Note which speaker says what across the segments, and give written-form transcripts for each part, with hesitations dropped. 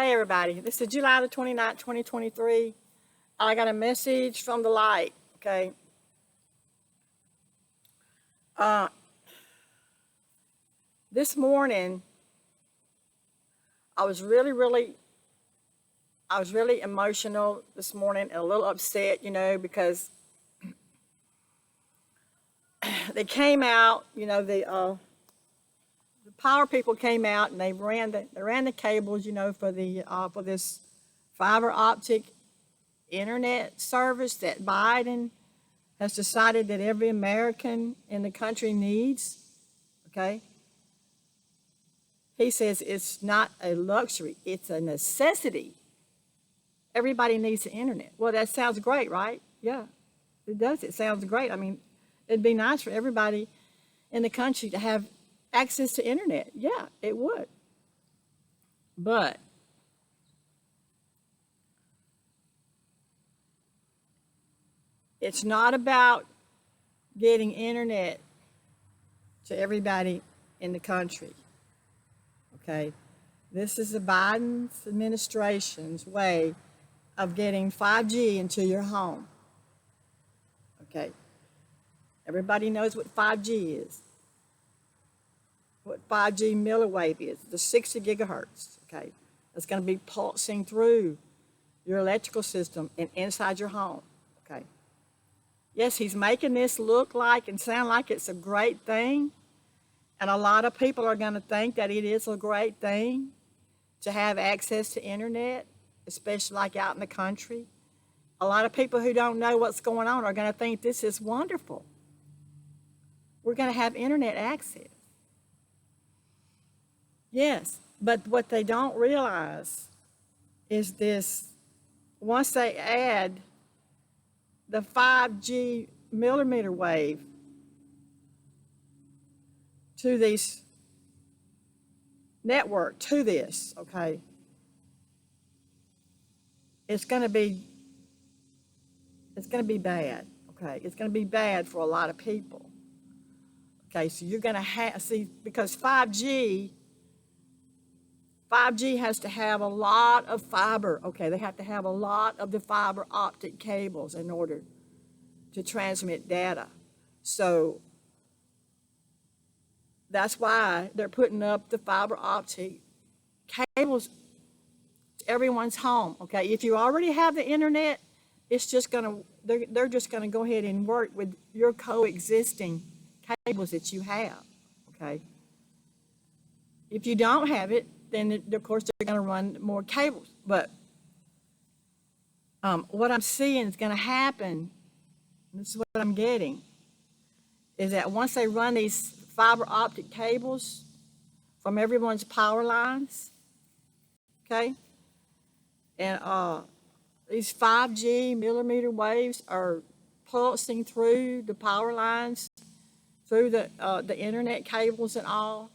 Speaker 1: Hey everybody, this is July the 29th, 2023. I got a message from the light, okay? Uh, this morning, I was really emotional this morning and a little upset, because they came out, the power people came out and they ran the cables, for this fiber optic internet service that Biden has decided that every American in the country needs, okay? He says it's not a luxury, it's a necessity. Everybody needs the internet. Well, that sounds great, right? Yeah, it does. It sounds great. I mean, it'd be nice for everybody in the country to have access to internet. Yeah, it would. But it's not about getting internet to everybody in the country. Okay? This is the Biden administration's way of getting 5G into your home. Okay? Everybody knows what 5G is. What 5G milliwave is, the 60 gigahertz, okay? That's going to be pulsing through your electrical system and inside your home, okay? Yes, he's making this look like and sound like it's a great thing, and a lot of people are going to think that it is a great thing to have access to internet, especially like out in the country. A lot of people who don't know what's going on are going to think this is wonderful. We're going to have internet access. Yes, but what they don't realize is this: once they add the 5G millimeter wave to this network, to this, okay, it's going to be bad, okay? It's going to be bad for a lot of people. Okay, so you're going to see, because 5G has to have a lot of fiber, okay? They have to have a lot of the fiber optic cables in order to transmit data. So that's why they're putting up the fiber optic cables to everyone's home, okay? If you already have the internet, it's just gonna, they're just gonna go ahead and work with your coexisting cables that you have, okay? If you don't have it, then of course they're going to run more cables. But what I'm seeing is going to happen, this is what I'm getting, is that once they run these fiber optic cables from everyone's power lines, okay, and these 5G millimeter waves are pulsing through the power lines, through the internet cables and all,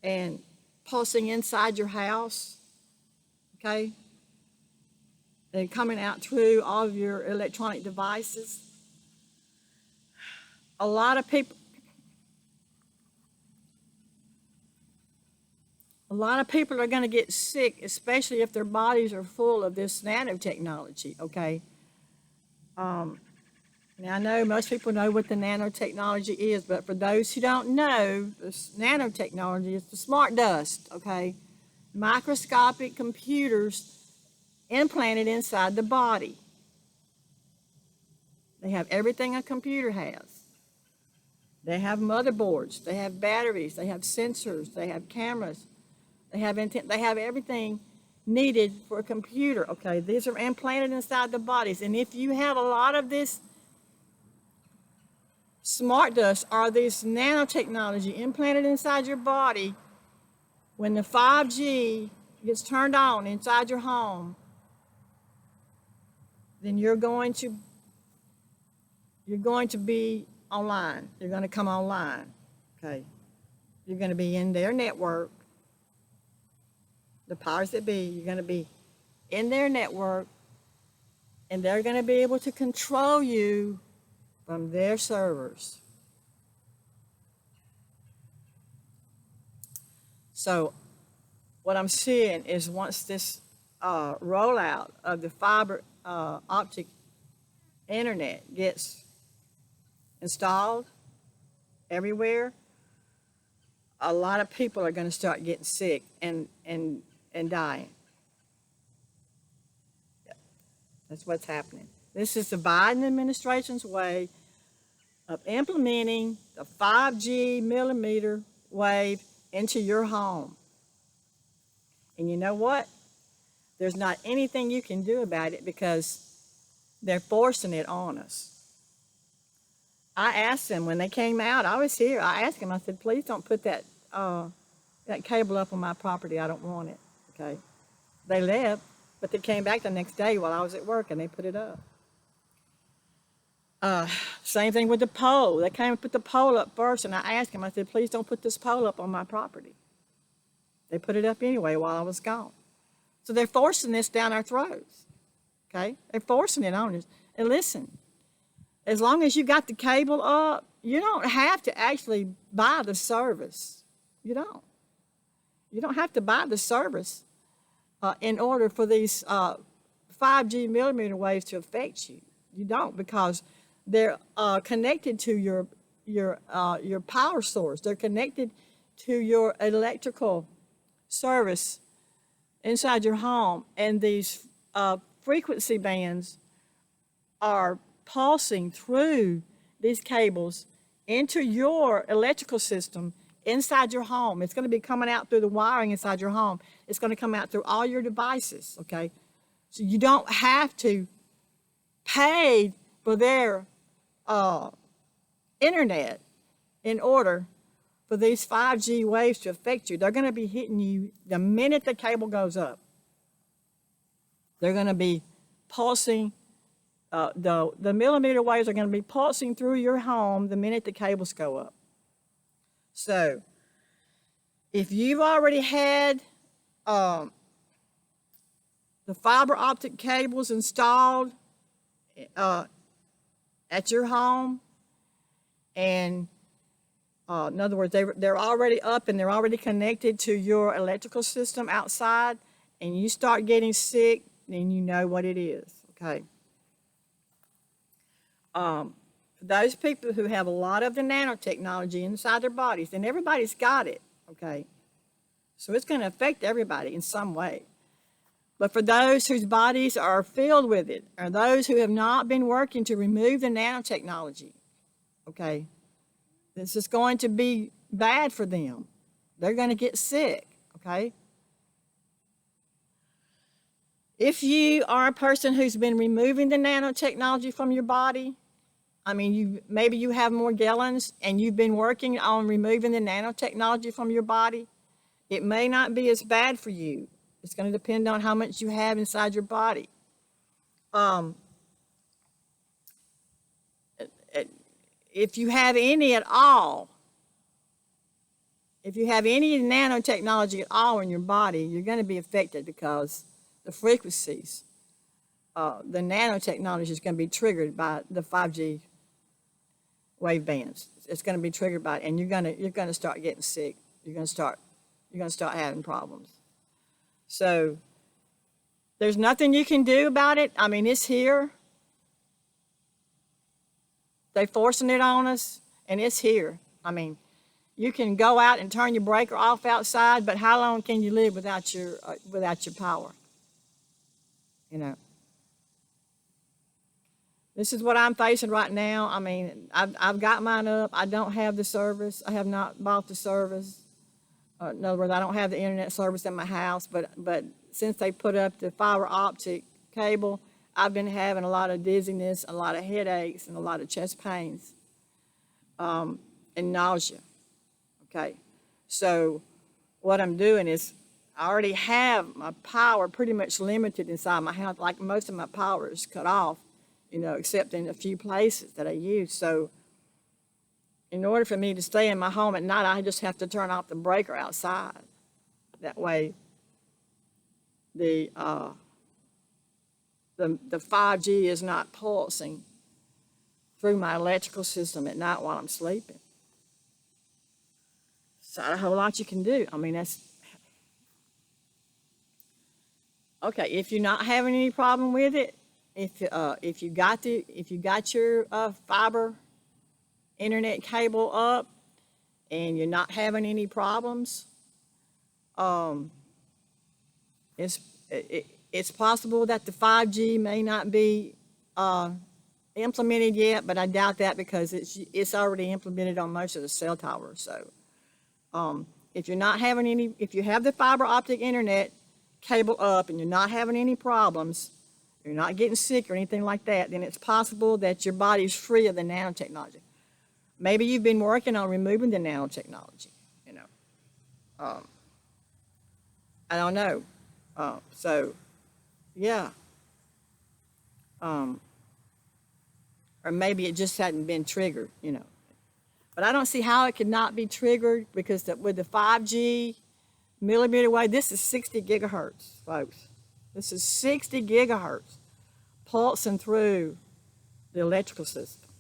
Speaker 1: and pulsing inside your house, okay? And coming out through all of your electronic devices. A lot of people are going to get sick, especially if their bodies are full of this nanotechnology, okay? Now, I know most people know what the nanotechnology is, but for those who don't know, this nanotechnology is the smart dust, okay? Microscopic computers implanted inside the body. They have everything a computer has. They have motherboards, they have batteries, they have sensors, they have cameras, they have everything needed for a computer, okay? These are implanted inside the bodies, and if you have a lot of this smart dust or this nanotechnology implanted inside your body, when the 5G gets turned on inside your home, then you're going to be online. You're going to come online, okay? You're going to be in their network, the powers that be. You're going to be in their network, and they're going to be able to control you from their servers. So what I'm seeing is once this rollout of the fiber optic internet gets installed everywhere, a lot of people are going to start getting sick and dying. That's what's happening. This is the Biden administration's way of implementing the 5G millimeter wave into your home. And you know what? There's not anything you can do about it because they're forcing it on us. I asked them when they came out, I was here, I asked them, I said, please don't put that cable up on my property. I don't want it, okay? They left, but they came back the next day while I was at work and they put it up. Same thing with the pole. They came and put the pole up first, and I asked them, I said, please don't put this pole up on my property. They put it up anyway while I was gone. So they're forcing this down our throats, okay? They're forcing it on us. And listen, as long as you got the cable up, you don't have to actually buy the service. You don't. You don't have to buy the service in order for these 5G millimeter waves to affect you. You don't, because they're connected to your power source. They're connected to your electrical service inside your home, and these frequency bands are pulsing through these cables into your electrical system inside your home. It's going to be coming out through the wiring inside your home. It's going to come out through all your devices, okay? So you don't have to pay for their internet in order for these 5G waves to affect you. They're going to be hitting you the minute the cable goes up. They're going to be pulsing. The millimeter waves are going to be pulsing through your home the minute the cables go up. So, if you've already had the fiber optic cables installed at your home, and in other words, they're already up and they're already connected to your electrical system outside, and you start getting sick, then you know what it is, okay? For those people who have a lot of the nanotechnology inside their bodies, and everybody's got it, okay? So it's going to affect everybody in some way. But for those whose bodies are filled with it, or those who have not been working to remove the nanotechnology, okay, this is going to be bad for them. They're going to get sick, okay? If you are a person who's been removing the nanotechnology from your body, I mean, maybe you have more gallons and you've been working on removing the nanotechnology from your body, it may not be as bad for you. It's going to depend on how much you have inside your body. If you have any at all, if you have any nanotechnology at all in your body, you're going to be affected because the frequencies, the nanotechnology is going to be triggered by the 5G wave bands. It's going to be triggered by it, and you're going to start getting sick. You're going to start having problems. So there's nothing you can do about it. I mean, it's here. They're forcing it on us, and it's here. I mean, you can go out and turn your breaker off outside, but how long can you live without your power? You know. This is what I'm facing right now. I mean, I've got mine up. I don't have the service. I have not bought the service. In other words, I don't have the internet service in my house, but since they put up the fiber optic cable, I've been having a lot of dizziness, a lot of headaches, and a lot of chest pains, and nausea. Okay, so what I'm doing is I already have my power pretty much limited inside my house. Like most of my power is cut off, you know, except in a few places that I use. So in order for me to stay in my home at night, I just have to turn off the breaker outside. That way the 5G is not pulsing through my electrical system at night while I'm sleeping. So not a whole lot you can do. I mean, Okay, if you're not having any problem with it, if you got your fiber internet cable up and you're not having any problems, um, it's it's possible that the 5G may not be implemented yet, but I doubt that because it's already implemented on most of the cell towers. So if you're not having any, if you have the fiber optic internet cable up and you're not having any problems, you're not getting sick or anything like that, then it's possible that your body's free of the nanotechnology. Maybe you've been working on removing the nanotechnology, you know. I don't know. So, yeah. Um, or maybe it just hadn't been triggered, you know. But I don't see how it could not be triggered because with the 5G millimeter wave, this is 60 gigahertz, folks. This is 60 gigahertz pulsing through the electrical system.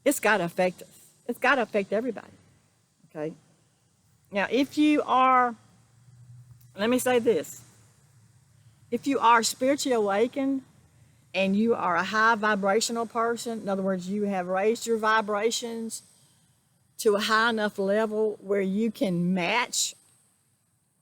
Speaker 1: It's got to affect us. It's got to affect everybody, okay? Now, if you are, let me say this. If you are spiritually awakened and you are a high vibrational person, in other words, you have raised your vibrations to a high enough level where you can match,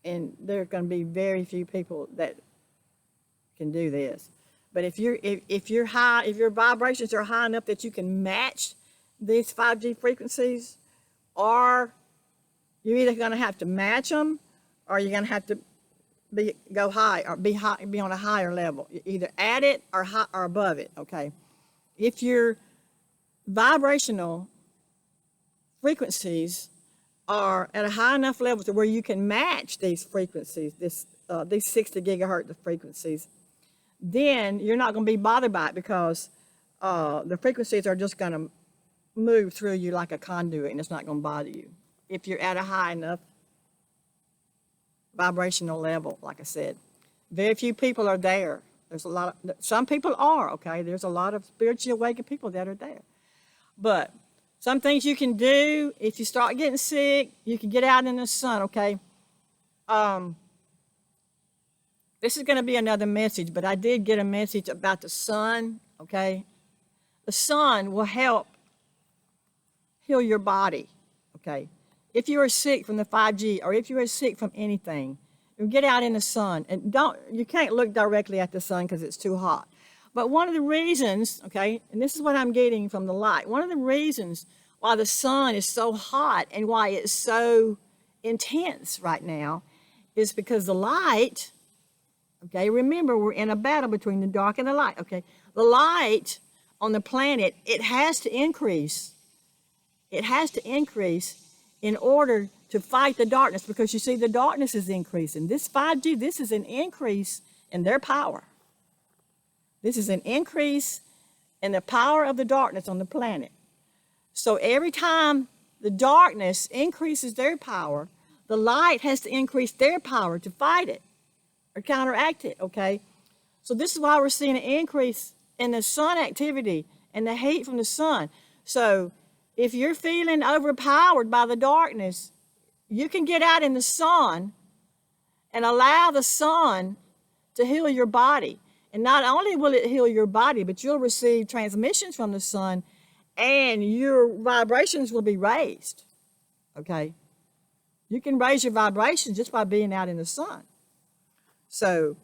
Speaker 1: and there are going to be very few people that can do this. But if your vibrations are high enough that you can match these 5G frequencies, or you're either going to have to match them, or you're going to have to go high or be on a higher level. You either at it or above it. Okay, if your vibrational frequencies are at a high enough level to where you can match these frequencies, these 60 gigahertz frequencies, then you're not going to be bothered by it because the frequencies are just going to move through you like a conduit, and it's not going to bother you if you're at a high enough vibrational level. Like I said, very few people are there. There's a lot of, some people are, okay? There's a lot of spiritually awakened people that are there. But some things you can do if you start getting sick, you can get out in the sun, okay? This is going to be another message, but I did get a message about the sun, okay? The sun will help heal your body, okay? If you are sick from the 5G or if you are sick from anything, you get out in the sun and you can't look directly at the sun because it's too hot. But one of the reasons, okay, and this is what I'm getting from the light, one of the reasons why the sun is so hot and why it's so intense right now is because the light, okay, remember we're in a battle between the dark and the light, okay? The light on the planet, it has to increase. It has to increase in order to fight the darkness, because you see the darkness is increasing. This 5G, this is an increase in their power. This is an increase in the power of the darkness on the planet. So every time the darkness increases their power, the light has to increase their power to fight it or counteract it, okay? So this is why we're seeing an increase in the sun activity and the heat from the sun. So if you're feeling overpowered by the darkness, you can get out in the sun and allow the sun to heal your body. And not only will it heal your body, but you'll receive transmissions from the sun and your vibrations will be raised, okay? You can raise your vibrations just by being out in the sun. So,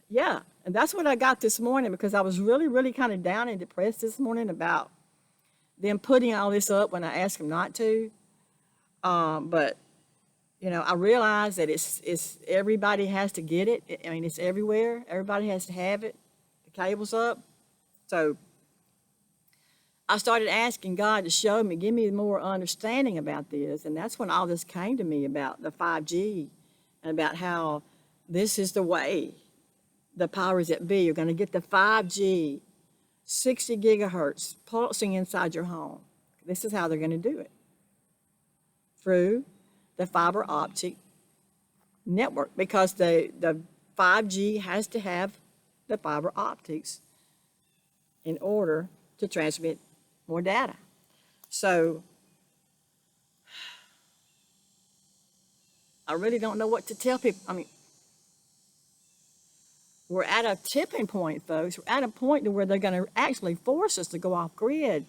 Speaker 1: yeah, and that's what I got this morning because I was really, really kind of down and depressed this morning about them putting all this up when I asked them not to. But, you know, I realize that it's everybody has to get it. I mean, it's everywhere. Everybody has to have it. The cable's up. So I started asking God to show me, give me more understanding about this. And that's when all this came to me about the 5G and about how this is the way the powers that be are going to get the 5G, 60 gigahertz pulsing inside your home. This is how they're going to do it. Through the fiber optic network, because the 5G has to have the fiber optics in order to transmit more data. So I really don't know what to tell people. I mean, we're at a tipping point, folks. We're at a point to where they're going to actually force us to go off grid,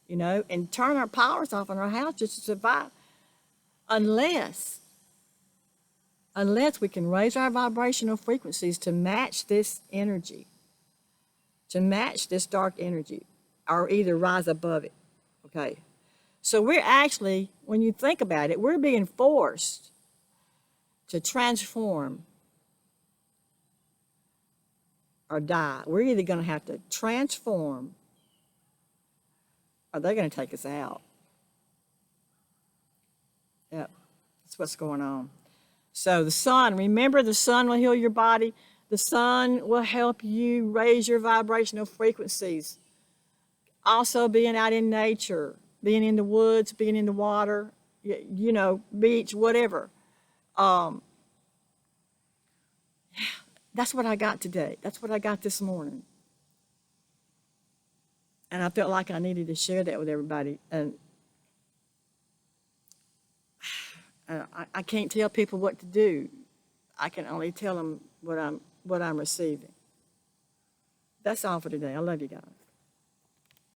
Speaker 1: and turn our powers off in our house just to survive, unless we can raise our vibrational frequencies to match this energy, to match this dark energy, or either rise above it. Okay. So we're actually, when you think about it, we're being forced to transform or die. We're either going to have to transform or they're going to take us out. Yep, that's what's going on. So the sun, remember, the sun will heal your body. The sun will help you raise your vibrational frequencies. Also being out in nature, being in the woods, being in the water, beach, whatever. That's what I got today. That's what I got this morning. And I felt like I needed to share that with everybody. And I can't tell people what to do. I can only tell them what I'm receiving. That's all for today. I love you guys.